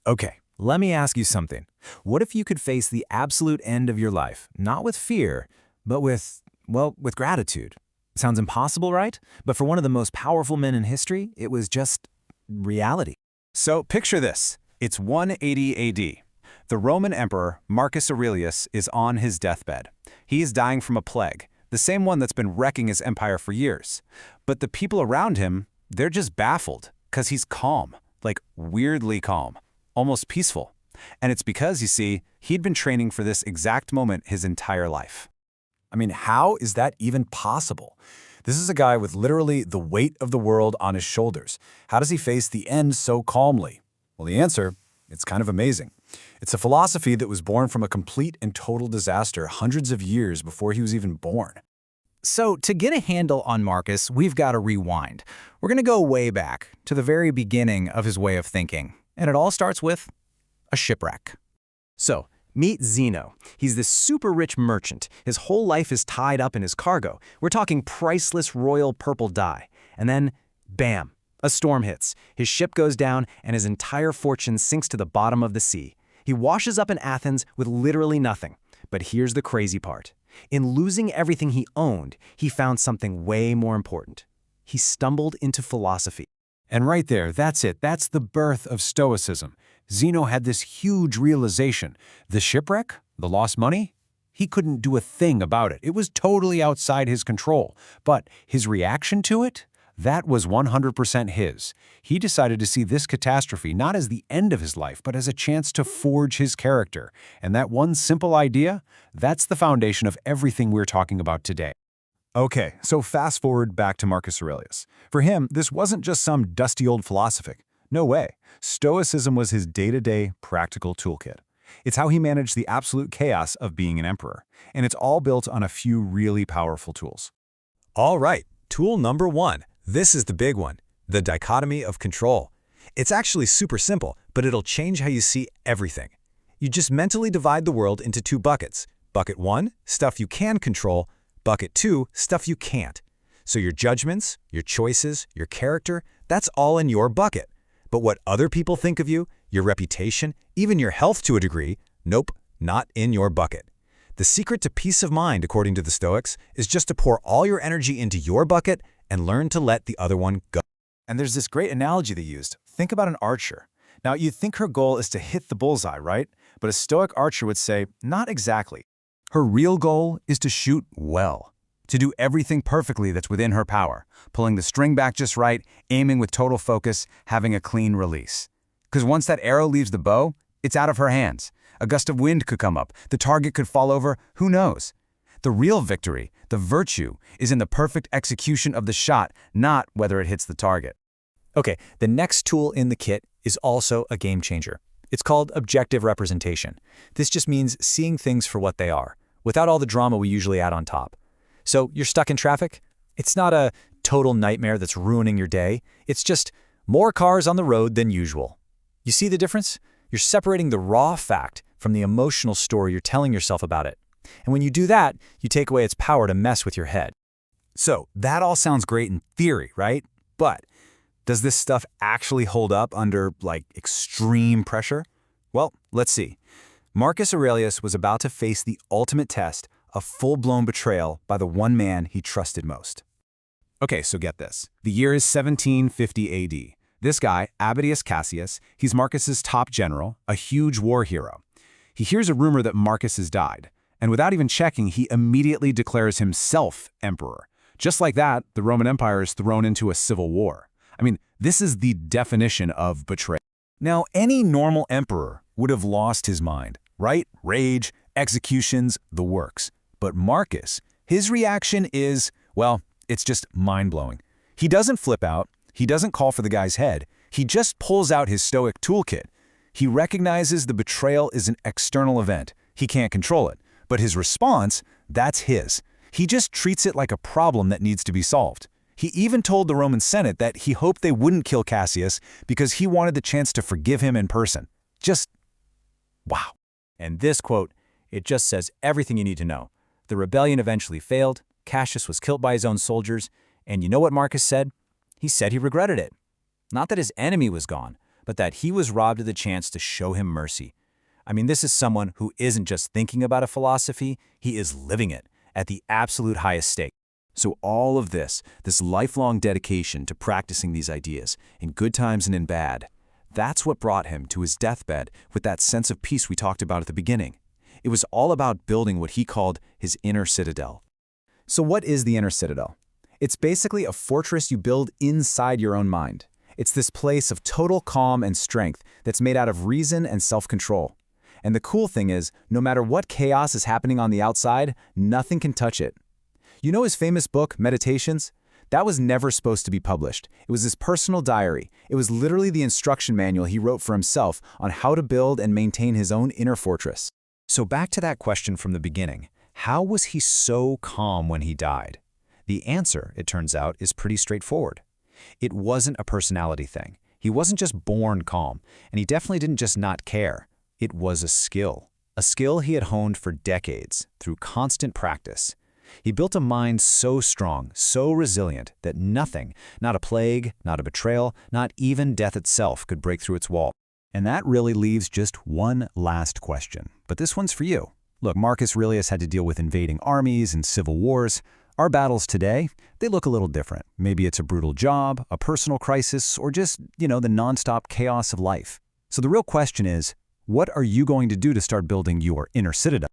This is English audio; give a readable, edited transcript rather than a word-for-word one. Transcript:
Okay, let me ask you something. What if you could face the absolute end of your life, not with fear, but with gratitude? Sounds impossible, right? But for one of the most powerful men in history, it was just reality. So picture this. It's 180 AD. The Roman Emperor Marcus Aurelius is on his deathbed. He is dying from a plague, the same one that's been wrecking his empire for years. But the people around him, they're just baffled, because he's calm, like weirdly calm, almost peaceful. And it's because, you see, he'd been training for this exact moment his entire life. I mean, how is that even possible? This is a guy with literally the weight of the world on his shoulders. How does he face the end so calmly? Well, the answer, it's kind of amazing. It's a philosophy that was born from a complete and total disaster hundreds of years before he was even born. So to get a handle on Marcus, we've got to rewind. We're going to go way back to the very beginning of his way of thinking. And it all starts with a shipwreck. So, meet Zeno. He's this super rich merchant. His whole life is tied up in his cargo. We're talking priceless royal purple dye. And then, bam, a storm hits. His ship goes down and his entire fortune sinks to the bottom of the sea. He washes up in Athens with literally nothing. But here's the crazy part. In losing everything he owned, he found something way more important. He stumbled into philosophy. And right there, that's it. That's the birth of Stoicism. Zeno had this huge realization. The shipwreck? The lost money? He couldn't do a thing about it. It was totally outside his control. But his reaction to it? That was 100% his. He decided to see this catastrophe not as the end of his life, but as a chance to forge his character. And that one simple idea, that's the foundation of everything we're talking about today. Okay, so fast forward back to Marcus Aurelius. For him, this wasn't just some dusty old philosophy. No way. Stoicism was his day-to-day practical toolkit. It's how he managed the absolute chaos of being an emperor, and it's all built on a few really powerful tools. All right, tool number 1. This is the big one, the dichotomy of control. It's actually super simple, but it'll change how you see everything. You just mentally divide the world into 2 buckets. Bucket 1, stuff you can control. Bucket 2, stuff you can't. So your judgments, your choices, your character, that's all in your bucket. But what other people think of you, your reputation, even your health to a degree, nope, not in your bucket. The secret to peace of mind, according to the Stoics, is just to pour all your energy into your bucket and learn to let the other one go. And there's this great analogy they used. Think about an archer. Now, you'd think her goal is to hit the bullseye, right? But a Stoic archer would say, not exactly. Her real goal is to shoot well, to do everything perfectly that's within her power, pulling the string back just right, aiming with total focus, having a clean release. Because once that arrow leaves the bow, it's out of her hands. A gust of wind could come up, the target could fall over, who knows? The real victory, the virtue, is in the perfect execution of the shot, not whether it hits the target. Okay, the next tool in the kit is also a game changer. It's called objective representation. This just means seeing things for what they are, without all the drama we usually add on top. So you're stuck in traffic? It's not a total nightmare that's ruining your day. It's just more cars on the road than usual. You see the difference? You're separating the raw fact from the emotional story you're telling yourself about it. And when you do that, you take away its power to mess with your head. So that all sounds great in theory, right? But does this stuff actually hold up under, extreme pressure? Well, let's see. Marcus Aurelius was about to face the ultimate test of full-blown betrayal by the one man he trusted most. Okay, so get this. The year is 1750 AD. This guy, Appius Cassius, he's Marcus's top general, a huge war hero. He hears a rumor that Marcus has died, and without even checking, he immediately declares himself emperor. Just like that, the Roman Empire is thrown into a civil war. I mean, this is the definition of betrayal. Now, any normal emperor would have lost his mind, right? Rage, executions, the works. But Marcus, his reaction is, well, it's just mind-blowing. He doesn't flip out. He doesn't call for the guy's head. He just pulls out his Stoic toolkit. He recognizes the betrayal is an external event. He can't control it. But his response, that's his. He just treats it like a problem that needs to be solved. He even told the Roman Senate that he hoped they wouldn't kill Cassius because he wanted the chance to forgive him in person. Just, wow. And this quote, it just says everything you need to know. The rebellion eventually failed, Cassius was killed by his own soldiers, and you know what Marcus said? He said he regretted it. Not that his enemy was gone, but that he was robbed of the chance to show him mercy. I mean, this is someone who isn't just thinking about a philosophy, he is living it at the absolute highest stake. So all of this lifelong dedication to practicing these ideas, in good times and in bad, that's what brought him to his deathbed with that sense of peace we talked about at the beginning. It was all about building what he called his inner citadel. So what is the inner citadel? It's basically a fortress you build inside your own mind. It's this place of total calm and strength that's made out of reason and self-control. And the cool thing is, no matter what chaos is happening on the outside, nothing can touch it. You know his famous book, Meditations? That was never supposed to be published. It was his personal diary. It was literally the instruction manual he wrote for himself on how to build and maintain his own inner fortress. So back to that question from the beginning, how was he so calm when he died? The answer, it turns out, is pretty straightforward. It wasn't a personality thing. He wasn't just born calm, and he definitely didn't just not care. It was a skill he had honed for decades through constant practice. He built a mind so strong, so resilient, that nothing, not a plague, not a betrayal, not even death itself could break through its wall. And that really leaves just one last question. But this one's for you. Look, Marcus Aurelius had to deal with invading armies and civil wars. Our battles today, they look a little different. Maybe it's a brutal job, a personal crisis, or just, the nonstop chaos of life. So the real question is, what are you going to do to start building your inner citadel?